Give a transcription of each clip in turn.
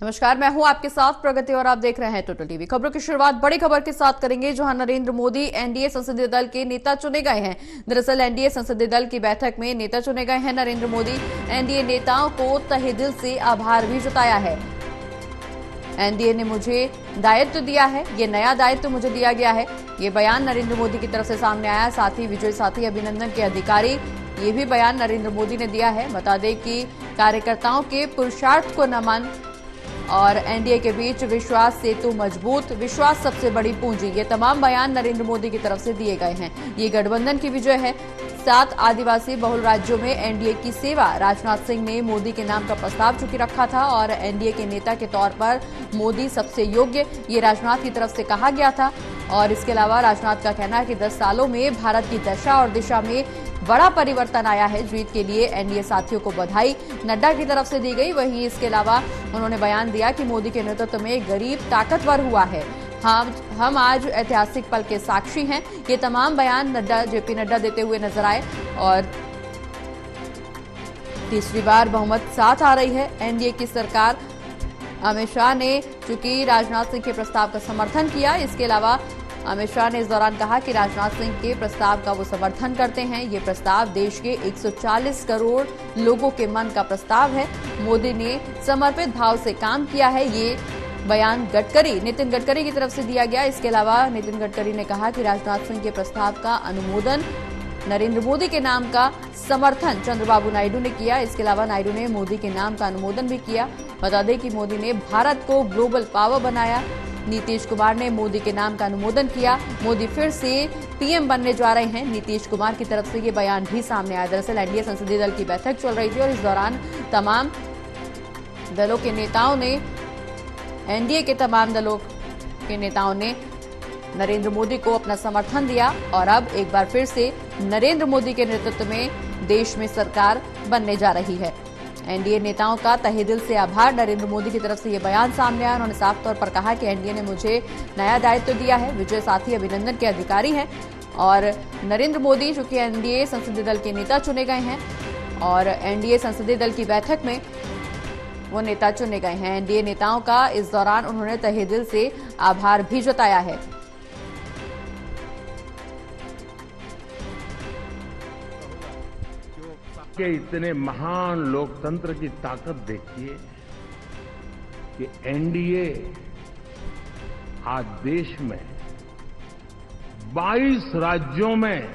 नमस्कार, मैं हूं आपके साथ प्रगति और आप देख रहे हैं टोटल टीवी। खबरों की शुरुआत बड़ी खबर के साथ करेंगे, जहां नरेंद्र मोदी एनडीए संसदीय दल के नेता चुने गए हैं। दरअसल एनडीए संसदीय दल की बैठक में नेता चुने गए हैं नरेंद्र मोदी। एनडीए नेताओं को तहे दिल से आभार भी जताया है। एनडीए ने मुझे दायित्व दिया है, ये नया दायित्व मुझे दिया गया है, ये बयान नरेंद्र मोदी की तरफ से सामने आया। साथ ही विजय साथी अभिनंदन के अधिकारी, ये भी बयान नरेंद्र मोदी ने दिया है। बता दें कि कार्यकर्ताओं के पुरुषार्थ को नमन और एनडीए के बीच विश्वास सेतु मजबूत, विश्वास सबसे बड़ी पूंजी, ये तमाम बयान नरेंद्र मोदी की तरफ से दिए गए हैं। ये गठबंधन की विजय है। 7 आदिवासी बहुल राज्यों में एनडीए की सेवा। राजनाथ सिंह ने मोदी के नाम का प्रस्ताव चूंकि रखा था और एनडीए के नेता के तौर पर मोदी सबसे योग्य, ये राजनाथ की तरफ से कहा गया था। और इसके अलावा राजनाथ का कहना है कि 10 सालों में भारत की दशा और दिशा में बड़ा परिवर्तन आया है। जीत के लिए एनडीए साथियों को बधाई नड्डा की तरफ से दी गई। वहीं इसके अलावा उन्होंने बयान दिया कि मोदी के नेतृत्व में गरीब ताकतवर हुआ है। हम आज ऐतिहासिक पल के साक्षी हैं। ये तमाम बयान जेपी नड्डा देते हुए नजर आए। और तीसरी बार बहुमत साथ आ रही है एनडीए की सरकार। अमित शाह ने चूंकि राजनाथ सिंह के प्रस्ताव का समर्थन किया। इसके अलावा अमित शाह ने इस दौरान कहा कि राजनाथ सिंह के प्रस्ताव का वो समर्थन करते हैं। ये प्रस्ताव देश के 140 करोड़ लोगों के मन का प्रस्ताव है। मोदी ने समर्पित भाव से काम किया है। ये बयान नितिन गडकरी की तरफ से दिया गया। इसके अलावा नितिन गडकरी ने कहा कि राजनाथ सिंह के प्रस्ताव का अनुमोदन, नरेंद्र मोदी के नाम का समर्थन चंद्रबाबू नायडू ने किया। इसके अलावा नायडू ने मोदी के नाम का अनुमोदन भी किया। बता दें कि मोदी ने भारत को ग्लोबल पावर बनाया। नीतीश कुमार ने मोदी के नाम का अनुमोदन किया। मोदी फिर से पीएम बनने जा रहे हैं, नीतीश कुमार की तरफ से ये बयान भी सामने आया। दरअसल एनडीए संसदीय दल की बैठक चल रही थी और इस दौरान तमाम दलों के नेताओं ने, एनडीए के तमाम दलों के नेताओं ने नरेंद्र मोदी को अपना समर्थन दिया। और अब एक बार फिर से नरेंद्र मोदी के नेतृत्व में देश में सरकार बनने जा रही है। एनडीए नेताओं का तहे दिल से आभार। नरेंद्र मोदी की तरफ से ये बयान सामने आया। उन्होंने साफ तौर पर कहा कि एनडीए ने मुझे नया दायित्व दिया है, विजय साथी अभिनंदन के अधिकारी हैं। और नरेंद्र मोदी चूंकि एनडीए संसदीय दल के नेता चुने गए हैं और एनडीए संसदीय दल की बैठक में वो नेता चुने गए हैं। एनडीए नेताओं का इस दौरान उन्होंने तहे दिल से आभार भी जताया है। के इतने महान लोकतंत्र की ताकत देखिए कि एनडीए आज देश में 22 राज्यों में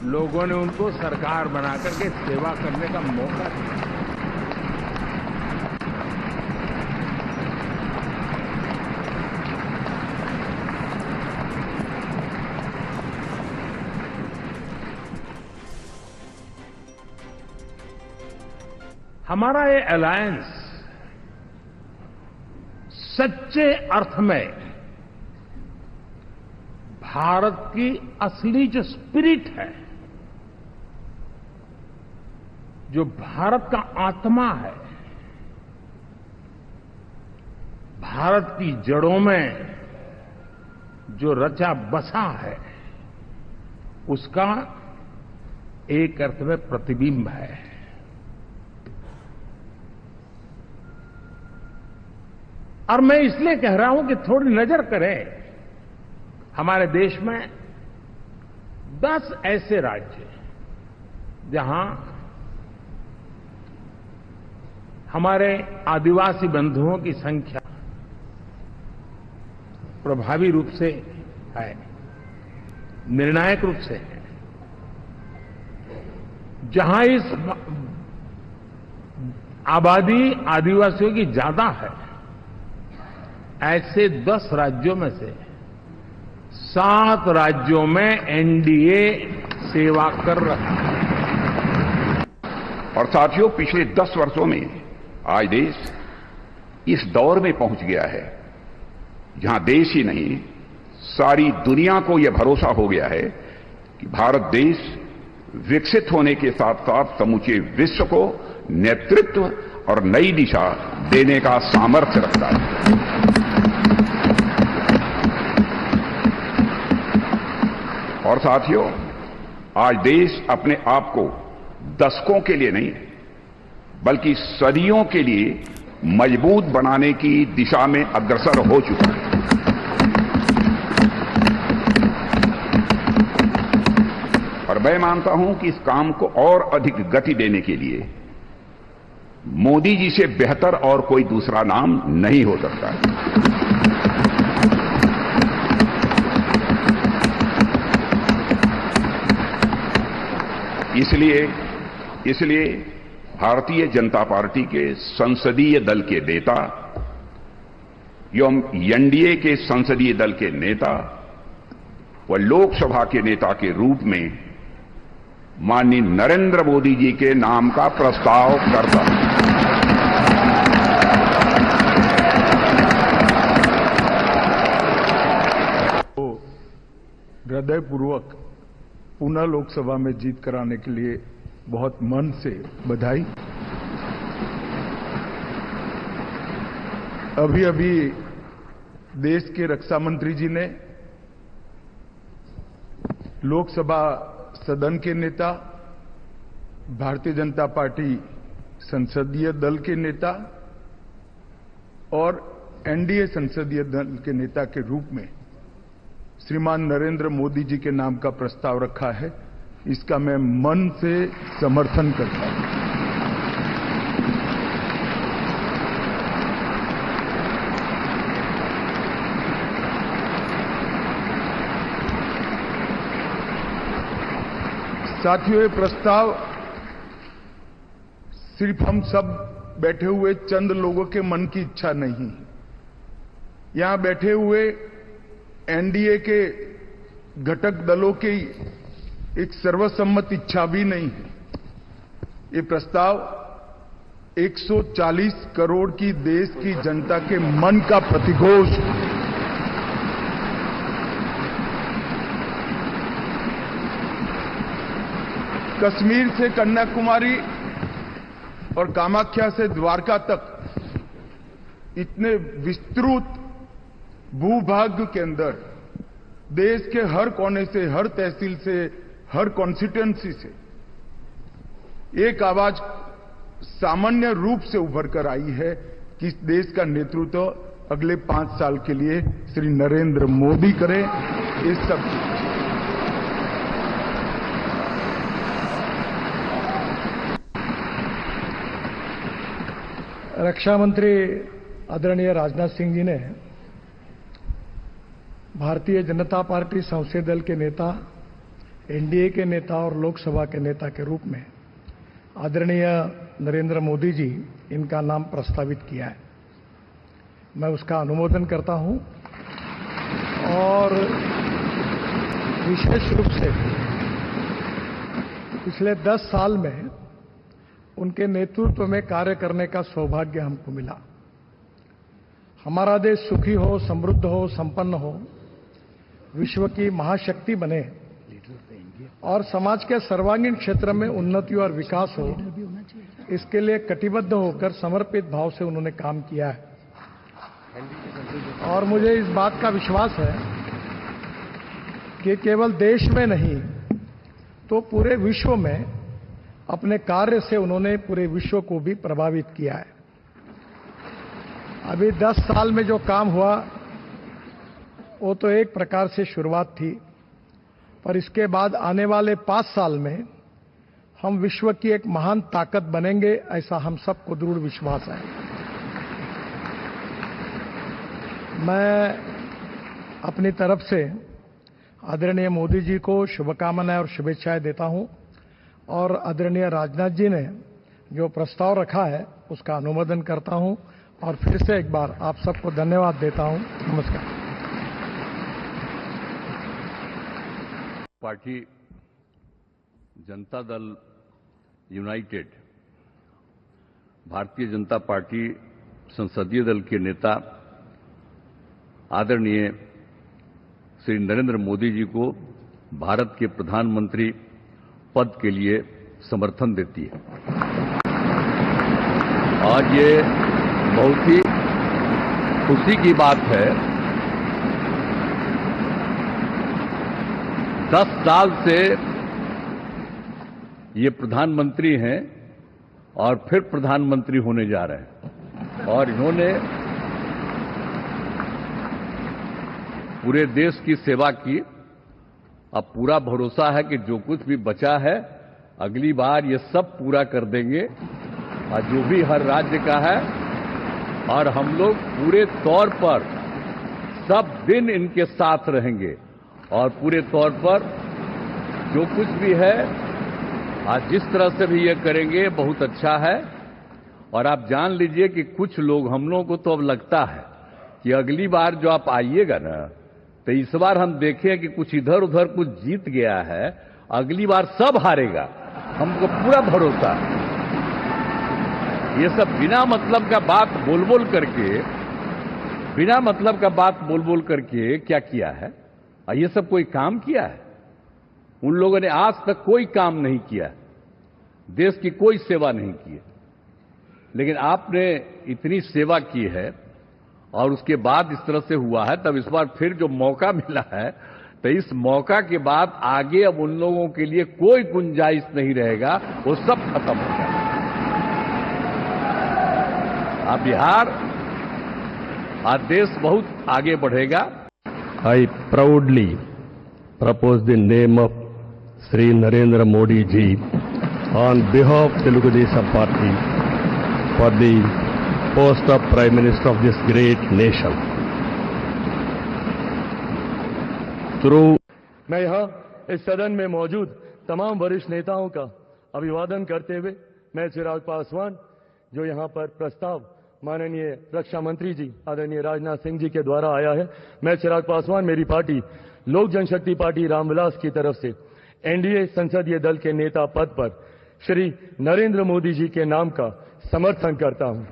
लोगों ने उनको सरकार बनाकर के सेवा करने का मौका दिया। हमारा ये अलायंस सच्चे अर्थ में भारत की असली जो स्पिरिट है, जो भारत का आत्मा है, भारत की जड़ों में जो रचा बसा है, उसका एक अर्थ में प्रतिबिंब है। और मैं इसलिए कह रहा हूं कि थोड़ी नजर करें, हमारे देश में 10 ऐसे राज्य जहां हमारे आदिवासी बंधुओं की संख्या प्रभावी रूप से है, निर्णायक रूप से है, जहां इस आबादी आदिवासियों की ज्यादा है। ऐसे 10 राज्यों में से 7 राज्यों में एनडीए सेवा कर रहा है। और साथियों, पिछले 10 वर्षों में आज देश इस दौर में पहुंच गया है जहां देश ही नहीं, सारी दुनिया को यह भरोसा हो गया है कि भारत देश विकसित होने के साथ साथ समूचे विश्व को नेतृत्व और नई दिशा देने का सामर्थ्य रखता है। और साथियों, आज देश अपने आप को दशकों के लिए नहीं बल्कि सदियों के लिए मजबूत बनाने की दिशा में अग्रसर हो चुका है। और मैं मानता हूं कि इस काम को और अधिक गति देने के लिए मोदी जी से बेहतर और कोई दूसरा नाम नहीं हो सकता है। इसलिए भारतीय जनता पार्टी के संसदीय दल के नेता एवं एनडीए के संसदीय दल के नेता व लोकसभा के नेता के रूप में माननीय नरेंद्र मोदी जी के नाम का प्रस्ताव करता हूं। हृदयपूर्वक पुनः लोकसभा में जीत कराने के लिए बहुत मन से बधाई। अभी देश के रक्षा मंत्री जी ने लोकसभा सदन के नेता, भारतीय जनता पार्टी संसदीय दल के नेता और एनडीए संसदीय दल के नेता के रूप में श्रीमान नरेंद्र मोदी जी के नाम का प्रस्ताव रखा है। इसका मैं मन से समर्थन करता हूं। साथियों, ये प्रस्ताव सिर्फ हम सब बैठे हुए चंद लोगों के मन की इच्छा नहीं, यहां बैठे हुए एनडीए के घटक दलों की एक सर्वसम्मत इच्छा भी नहीं है। ये प्रस्ताव 140 करोड़ की देश की जनता के मन का प्रतिघोष है। कश्मीर से कन्याकुमारी और कामाख्या से द्वारका तक इतने विस्तृत भूभाग के अंदर देश के हर कोने से, हर तहसील से, हर कॉन्स्टिट्यूएंसी से एक आवाज सामान्य रूप से उभर कर आई है कि इस देश का नेतृत्व अगले 5 साल के लिए श्री नरेंद्र मोदी करें। इस सब रक्षा मंत्री आदरणीय राजनाथ सिंह जी ने भारतीय जनता पार्टी संसदीय दल के नेता, एनडीए के नेता और लोकसभा के नेता के रूप में आदरणीय नरेंद्र मोदी जी इनका नाम प्रस्तावित किया है। मैं उसका अनुमोदन करता हूं और विशेष रूप से पिछले 10 साल में उनके नेतृत्व में कार्य करने का सौभाग्य हमको मिला। हमारा देश सुखी हो, समृद्ध हो, संपन्न हो, विश्व की महाशक्ति बने और समाज के सर्वांगीण क्षेत्र में उन्नति और विकास हो, इसके लिए कटिबद्ध होकर समर्पित भाव से उन्होंने काम किया है। और मुझे इस बात का विश्वास है कि केवल देश में नहीं तो पूरे विश्व में अपने कार्य से उन्होंने पूरे विश्व को भी प्रभावित किया है। अभी 10 साल में जो काम हुआ वो तो एक प्रकार से शुरुआत थी, पर इसके बाद आने वाले 5 साल में हम विश्व की एक महान ताकत बनेंगे, ऐसा हम सबको दृढ़ विश्वास है। मैं अपनी तरफ से आदरणीय मोदी जी को शुभकामनाएं और शुभेच्छाएं देता हूं और आदरणीय राजनाथ जी ने जो प्रस्ताव रखा है उसका अनुमोदन करता हूं और फिर से एक बार आप सबको धन्यवाद देता हूं। नमस्कार। Party Janata Dal United, Bharatiya Janata party संसदीय दल के नेता आदरणीय श्री नरेंद्र मोदी जी को भारत के प्रधानमंत्री पद के लिए समर्थन देती है। आज ये बहुत ही खुशी की बात है। 10 साल से ये प्रधानमंत्री हैं और फिर प्रधानमंत्री होने जा रहे हैं। और इन्होंने पूरे देश की सेवा की। अब पूरा भरोसा है कि जो कुछ भी बचा है अगली बार ये सब पूरा कर देंगे, और जो भी हर राज्य का है, और हम लोग पूरे तौर पर सब दिन इनके साथ रहेंगे और पूरे तौर पर जो कुछ भी है आज जिस तरह से भी ये करेंगे बहुत अच्छा है। और आप जान लीजिए कि कुछ लोग, हम लोगों को तो अब लगता है कि अगली बार जो आप आइएगा ना, तो इस बार हम देखें कि कुछ इधर उधर कुछ जीत गया है, अगली बार सब हारेगा, हमको पूरा भरोसा है। ये सब बिना मतलब का बात बोल बोल करके क्या किया है? ये सब कोई काम किया है? उन लोगों ने आज तक कोई काम नहीं किया, देश की कोई सेवा नहीं की है। लेकिन आपने इतनी सेवा की है और उसके बाद इस तरह से हुआ है, तब इस बार फिर जो मौका मिला है, तो इस मौका के बाद आगे अब उन लोगों के लिए कोई गुंजाइश नहीं रहेगा, वो सब खत्म हो जाएगा। अब बिहार, आज देश बहुत आगे बढ़ेगा। I proudly propose the name of Sri Narendra Modi ji on behalf of Telugu Desam Party for the post of Prime Minister of this great nation. मैं यहाँ इस सदन में मौजूद तमाम वरिष्ठ नेताओं का अभिवादन करते हुए मैं चिराग पासवान, जो यहाँ पर प्रस्ताव माननीय रक्षा मंत्री जी आदरणीय राजनाथ सिंह जी के द्वारा आया है, मैं चिराग पासवान मेरी पार्टी लोक जनशक्ति पार्टी रामविलास की तरफ से एनडीए संसदीय दल के नेता पद पर श्री नरेंद्र मोदी जी के नाम का समर्थन करता हूं।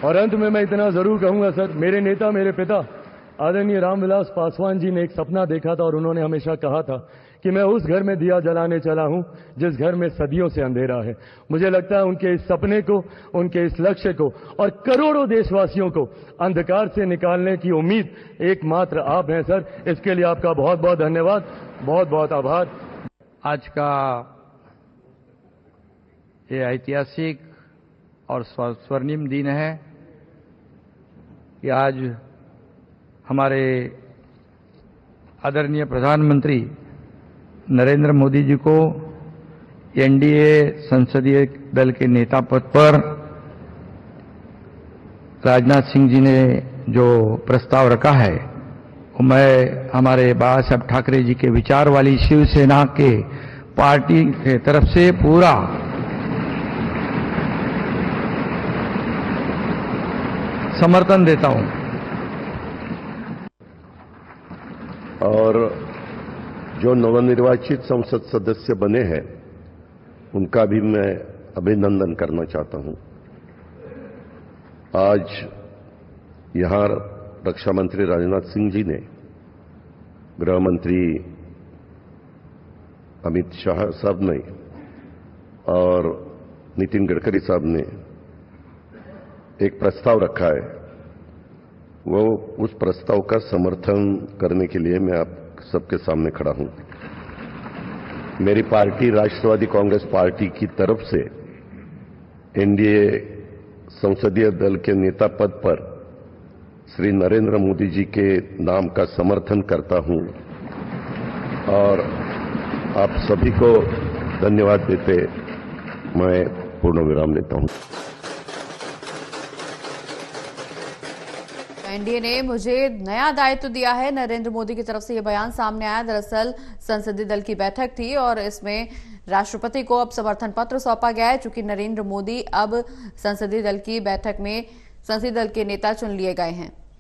और अंत में मैं इतना जरूर कहूंगा सर, मेरे नेता, मेरे पिता आदरणीय रामविलास पासवान जी ने एक सपना देखा था और उन्होंने हमेशा कहा था कि मैं उस घर में दिया जलाने चला हूं जिस घर में सदियों से अंधेरा है। मुझे लगता है उनके इस सपने को, उनके इस लक्ष्य को और करोड़ों देशवासियों को अंधकार से निकालने की उम्मीद एकमात्र आप हैं सर। इसके लिए आपका बहुत बहुत धन्यवाद, बहुत बहुत आभार। आज का ये ऐतिहासिक और स्वर्णिम दिन है कि आज हमारे आदरणीय प्रधानमंत्री नरेंद्र मोदी जी को एनडीए संसदीय दल के नेता पद पर राजनाथ सिंह जी ने जो प्रस्ताव रखा है, वो मैं हमारे बाला साहब ठाकरे जी के विचार वाली शिवसेना के पार्टी के तरफ से पूरा समर्थन देता हूं। और जो नवनिर्वाचित संसद सदस्य बने हैं उनका भी मैं अभिनंदन करना चाहता हूं। आज यहां रक्षा मंत्री राजनाथ सिंह जी ने, गृह मंत्री अमित शाह साहब ने और नितिन गडकरी साहब ने एक प्रस्ताव रखा है। वो उस प्रस्ताव का समर्थन करने के लिए मैं आप सबके सामने खड़ा हूं। मेरी पार्टी राष्ट्रवादी कांग्रेस पार्टी की तरफ से एनडीए संसदीय दल के नेता पद पर श्री नरेंद्र मोदी जी के नाम का समर्थन करता हूं और आप सभी को धन्यवाद देते मैं पूर्ण विराम लेता हूं। एनडीए ने मुझे नया दायित्व दिया है, नरेंद्र मोदी की तरफ से यह बयान सामने आया। दरअसल संसदीय दल की बैठक थी और इसमें राष्ट्रपति को अब समर्थन पत्र सौंपा गया है, चूंकि नरेंद्र मोदी अब संसदीय दल की बैठक में संसदीय दल के नेता चुन लिए गए हैं।